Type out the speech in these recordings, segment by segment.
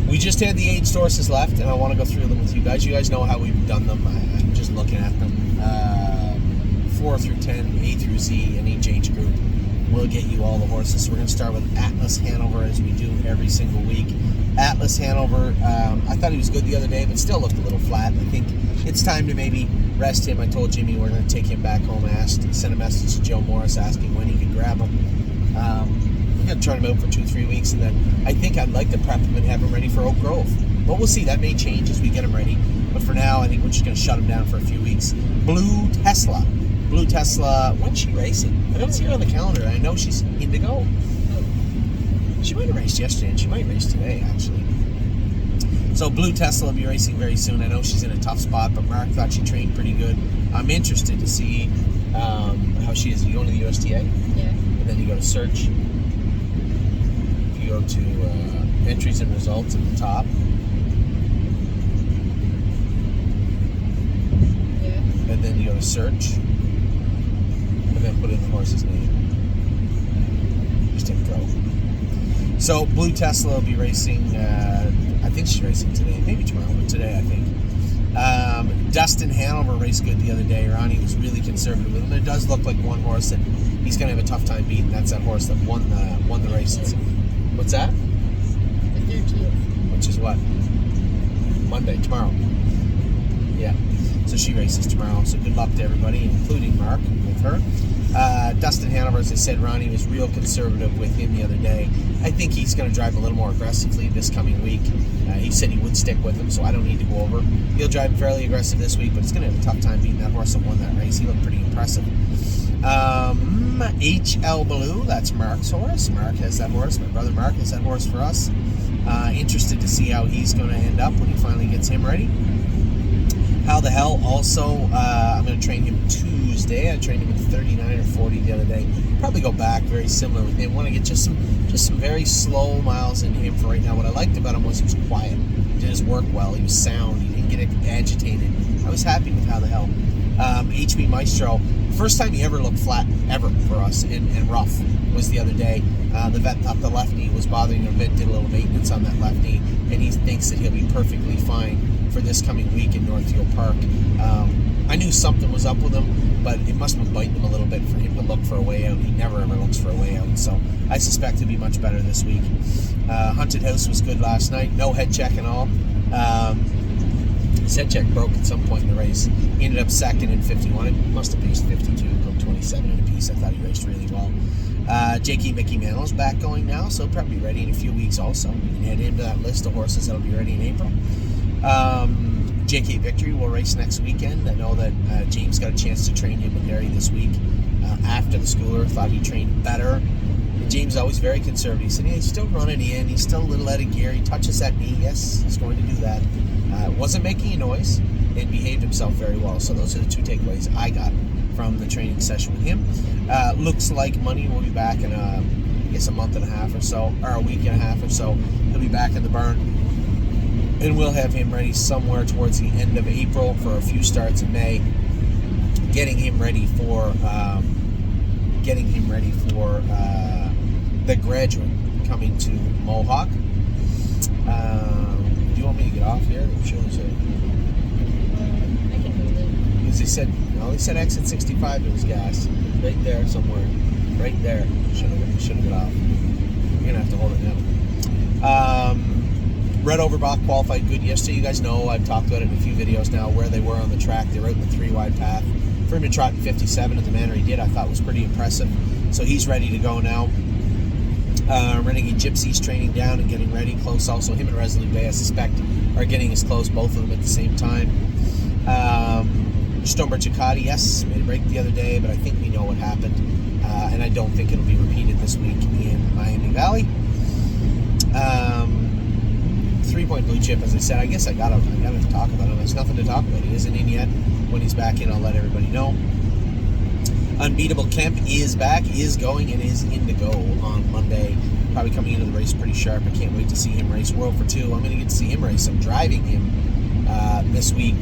We just had the 8 horses left, and I want to go through them with you guys. You guys know how we've done them. I'm just looking at them. 4 through 10, A through Z, and each age group. We'll get you all the horses. So we're going to start with Atlas Hanover, as we do every single week. Atlas Hanover, I thought he was good the other day, but still looked a little flat. I think it's time to maybe rest him. I told Jimmy we're going to take him back home. Sent a message to Joe Morris asking when he could grab him. We're going to try him out for 2-3 weeks, and then I think I'd like to prep him and have him ready for Oak Grove. But we'll see. That may change as we get him ready. But for now, I think we're just going to shut him down for a few weeks. Blue Tesla, when's she racing? I don't see her on the calendar. I know she's in to go. She might have raced yesterday, and she might race today, actually. So Blue Tesla will be racing very soon. I know she's in a tough spot, but Mark thought she trained pretty good. I'm interested to see how she is. You go to the USTA? Yeah. And then you go to search. You go to entries and results at the top. Yeah. And then you go to search. And then put in the horse's name. Just hit go. So Blue Tesla will be racing, I think she's racing today, maybe tomorrow, but today I think. Dustin Hanover raced good the other day. Ronnie was really conservative with him. It does look like one horse that he's going to have a tough time beating. That's that horse that won the race. What's that? The 13th. Which is what? Monday, tomorrow. Yeah. So she races tomorrow. So good luck to everybody, including Mark with her. Dustin Hanover, as I said, Ronnie was real conservative with him the other day. I think he's going to drive a little more aggressively this coming week. He said he would stick with him, so I don't need to go over. He'll drive fairly aggressive this week, but he's going to have a tough time beating that horse that won that race. He looked pretty impressive. HL Blue, that's Mark's horse. Mark has that horse. My brother Mark has that horse for us. Interested to see how he's going to end up when he finally gets him ready. How the Hell also, I'm going to train him Tuesday. I trained him at 39 or 40 the other day. Probably go back very similar with him. Want to get just some very slow miles into him for right now. What I liked about him was he was quiet. He did his work well. He was sound. He didn't get agitated. I was happy with How the Hell. HB Maestro, first time he ever looked flat ever for us and rough was the other day. The vet thought the left knee was bothering him a bit, did a little maintenance on that left knee, and he thinks that he'll be perfectly fine for this coming week in Northfield Park. I knew something was up with him, but it must have been biting him a little bit for him to look for a way out. He never ever looks for a way out, so I suspect he'll be much better this week. Haunted House was good last night, no head check and all. His head check broke at some point in the race. He ended up second in 51. It must have paced 52, come 27 in a piece. I thought he raced really well. J.K. Mickey Mantle's back going now, so probably be ready in a few weeks also. We can add into that list of horses that'll be ready in April. J.K. Victory will race next weekend. I know that James got a chance to train him with Harry this week after the schooler. Thought he trained better. And James is always very conservative. He said, yeah, he's still running in. He's still a little out of gear. He touches that knee. Yes, he's going to do that. Wasn't making a noise and behaved himself very well. So those are the two takeaways I got from the training session with him. Looks like Money will be back in I guess a month and a half or so, or a week and a half or so. He'll be back in the barn, and we'll have him ready somewhere towards the end of April for a few starts in May. Getting him ready for the Graduate coming to Mohawk. Do you want me to get off here? I'm sure there's I can hold it. because he said exit 65 to his gas. Right there somewhere. Right there. Should have got off. You're gonna have to hold it now. Red Overbach qualified good yesterday. You guys know I've talked about it in a few videos now where they were on the track. They were out in the 3-wide path. For him to trot in 57 in the manner he did, I thought was pretty impressive. So he's ready to go now. Renegade Gypsy's training down and getting ready close. Also, him and Resolute Bay, I suspect, are getting as close, both of them at the same time. Stonebridge Ducati, yes, made a break the other day, but I think we know what happened. And I don't think it'll be repeated this week in Miami Valley. 3-point Blue Chip, as I said, I guess I gotta talk about him. There's nothing to talk about. He isn't in yet. When he's back in, I'll let everybody know. Unbeatable Kemp is back, is going, and is in to go on Monday. Probably coming into the race pretty sharp. I can't wait to see him race World for Two. I'm going to get to see him race. I'm driving him this week.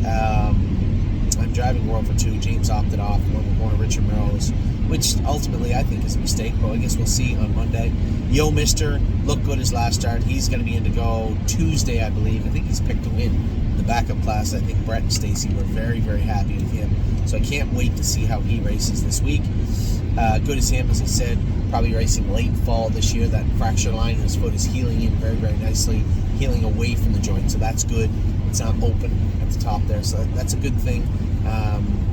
I'm driving World for Two. James opted off. One of Richard Merrill's which ultimately I think is a mistake, but I guess we'll see on Monday. Yo Mister looked good his last start. He's going to be in to go Tuesday, I believe. I think he's picked to win the backup class. I think Brett and Stacy were very, very happy with him. So I can't wait to see how he races this week. Good as him, as I said, probably racing late fall this year. That fracture line in his foot is healing in very, very nicely, healing away from the joint. So that's good. It's not open at the top there, so that's a good thing.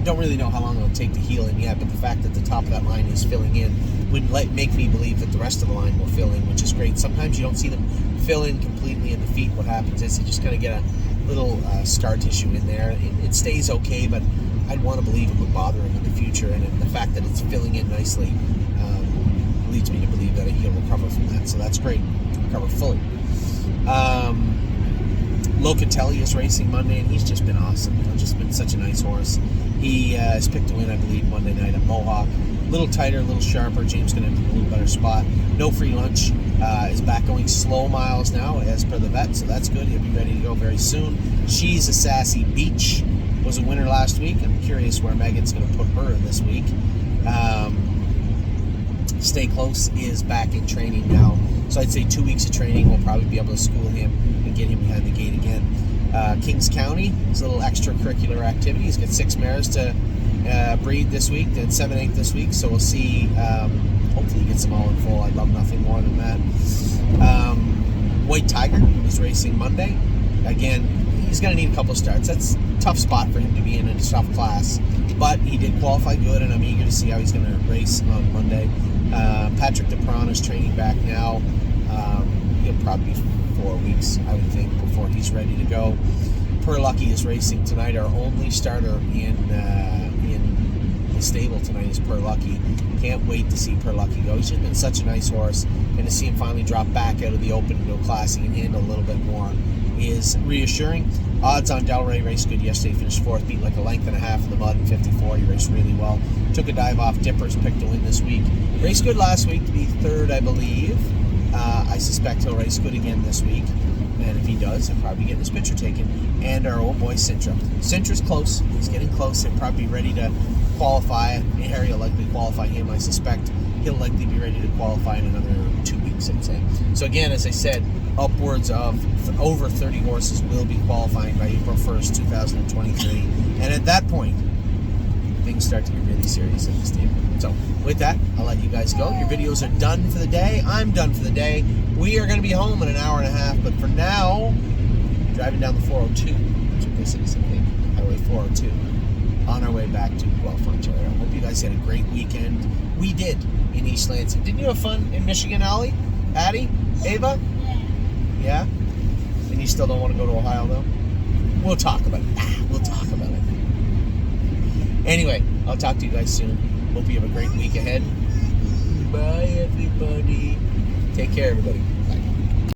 Don't really know how long it'll take to heal in yet, but the fact that the top of that line is filling in would make me believe that the rest of the line will fill in, which is great. Sometimes you don't see them fill in completely in the feet. What happens is you just kind of get a little scar tissue in there. It stays okay, but I'd want to believe it would bother him in the future, and the fact that it's filling in nicely leads me to believe that he'll recover from that. So that's great, recover fully. Locatelli is racing Monday, and he's just been awesome. Just been such a nice horse. He is picked to win, I believe, Monday night at Mohawk. A little tighter, a little sharper. James going to have a little better spot. No free lunch. Is back going slow miles now, as per the vet, so that's good. He'll be ready to go very soon. She's a Sassy Beach. Was a winner last week. I'm curious where Megan's going to put her this week. Stay Close is back in training now. So I'd say 2 weeks of training. We'll probably be able to school him and get him behind the gate again. Kings County is a little extracurricular activity. He's got 6 mares to breed this week, then 7-8 this week. So we'll see. Hopefully he gets them all in full. I'd love nothing more than that. White Tiger is racing Monday. Again, he's going to need a couple of starts. That's a tough spot for him to be in a tough class. But he did qualify good, and I'm eager to see how he's going to race on Monday. Patrick DePron is training back now. He'll probably be 4 weeks, I would think, before he's ready to go. Per Lucky is racing tonight. Our only starter in the stable tonight is Per Lucky. Can't wait to see Per Lucky go. He's just been such a nice horse, and to see him finally drop back out of the open into a class he can handle a little bit more is reassuring. Odds on Delray raced good yesterday, finished 4th, beat like a length and a half in the mud in 54. He raced really well. Took a dive off Dippers, picked to win this week. Raced good last week to be 3rd, I believe. I suspect he'll race good again this week. And if he does, he'll probably get his picture taken. And our old boy Sintra. Sintra's close. He's getting close. He'll probably be ready to qualify. Harry will likely qualify him. I suspect he'll likely be ready to qualify in another 2 weeks, I'd say. So again, as I said, upwards of over 30 horses will be qualifying by April 1st, 2023. And at that point, things start to get really serious in this team. So with that, I'll let you guys go. Your videos are done for the day. I'm done for the day. We are going to be home in an hour and a half, but for now, driving down the 402, that's what this is, I think, Highway 402, on our way back to Guelph, Ontario. Hope you guys had a great weekend. We did in East Lansing. Didn't you have fun in Michigan, Ollie? Addie? Ava? Yeah? And you still don't want to go to Ohio, though? We'll talk about it. We'll talk about it. Anyway, I'll talk to you guys soon. Hope you have a great week ahead. Bye, everybody. Take care, everybody.